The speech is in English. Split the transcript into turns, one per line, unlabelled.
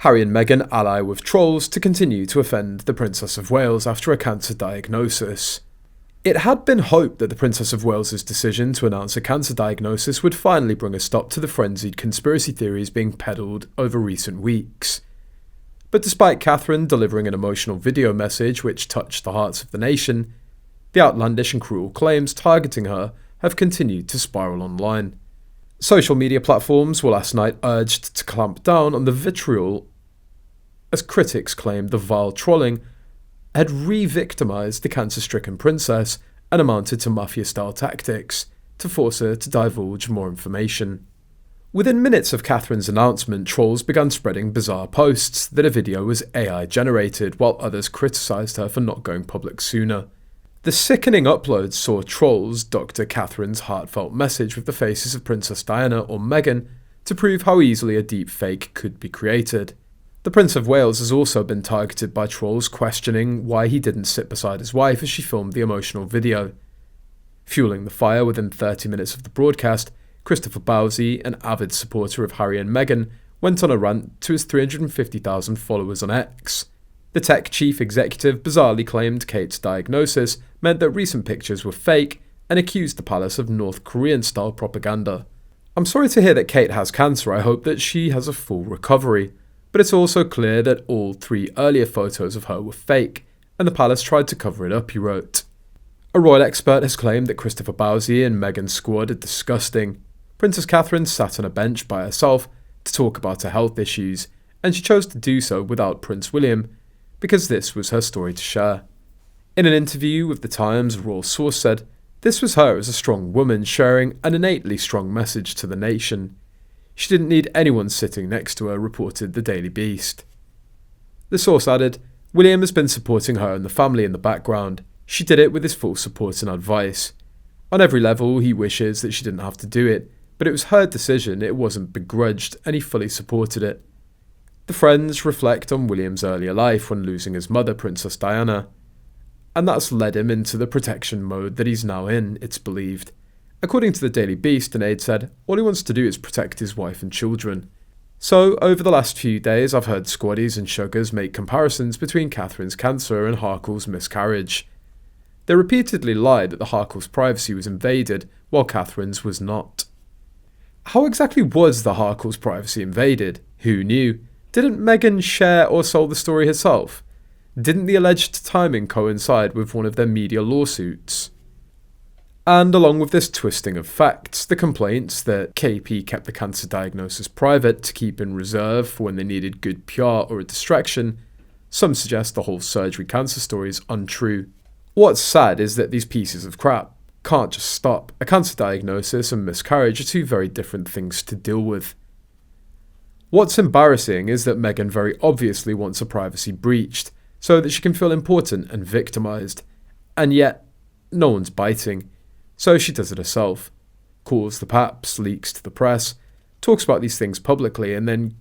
Harry and Meghan ally with trolls to continue to offend the Princess of Wales after a cancer diagnosis. It had been hoped that the Princess of Wales's decision to announce a cancer diagnosis would finally bring a stop to the frenzied conspiracy theories being peddled over recent weeks. But despite Catherine delivering an emotional video message which touched the hearts of the nation, the outlandish and cruel claims targeting her have continued to spiral online. Social media platforms were last night urged to clamp down on the vitriol as critics claimed the vile trolling had re-victimised the cancer-stricken princess and amounted to mafia-style tactics to force her to divulge more information. Within minutes of Catherine's announcement, trolls began spreading bizarre posts that a video was AI-generated, while others criticised her for not going public sooner. The sickening uploads saw trolls doctor Catherine's heartfelt message with the faces of Princess Diana or Meghan to prove how easily a deep fake could be created. The Prince of Wales has also been targeted by trolls questioning why he didn't sit beside his wife as she filmed the emotional video. Fueling the fire within 30 minutes of the broadcast, Christopher Bowsey, an avid supporter of Harry and Meghan, went on a rant to his 350,000 followers on X. The tech chief executive bizarrely claimed Kate's diagnosis meant that recent pictures were fake and accused the palace of North Korean-style propaganda. I'm sorry to hear that Kate has cancer. I hope that she has a full recovery. But it's also clear that all 3 earlier photos of her were fake, and the palace tried to cover it up, he wrote. A royal expert has claimed that Christopher Bowsey and Meghan's squad are disgusting. Princess Catherine sat on a bench by herself to talk about her health issues, and she chose to do so without Prince William, because this was her story to share. In an interview with The Times, a royal source said, this was her as a strong woman sharing an innately strong message to the nation. She didn't need anyone sitting next to her, reported the Daily Beast. The source added, William has been supporting her and the family in the background. She did it with his full support and advice. On every level, he wishes that she didn't have to do it, but it was her decision, it wasn't begrudged, and he fully supported it. The friends reflect on William's earlier life when losing his mother, Princess Diana, and that's led him into the protection mode that he's now in, it's believed. According to the Daily Beast, an aide said, all he wants to do is protect his wife and children. So, over the last few days, I've heard squaddies and sugars make comparisons between Catherine's cancer and Harkle's miscarriage. They repeatedly lied that the Harkle's privacy was invaded, while Catherine's was not. How exactly was the Harkle's privacy invaded? Who knew? Didn't Meghan share or sell the story herself? Didn't the alleged timing coincide with one of their media lawsuits? And along with this twisting of facts, the complaints that KP kept the cancer diagnosis private to keep in reserve for when they needed good PR or a distraction, some suggest the whole surgery cancer story is untrue. What's sad is that these pieces of crap can't just stop. A cancer diagnosis and miscarriage are 2 very different things to deal with. What's embarrassing is that Meghan very obviously wants her privacy breached, so that she can feel important and victimised. And yet, no one's biting. So she does it herself. Calls the paps, leaks to the press, talks about these things publicly, and then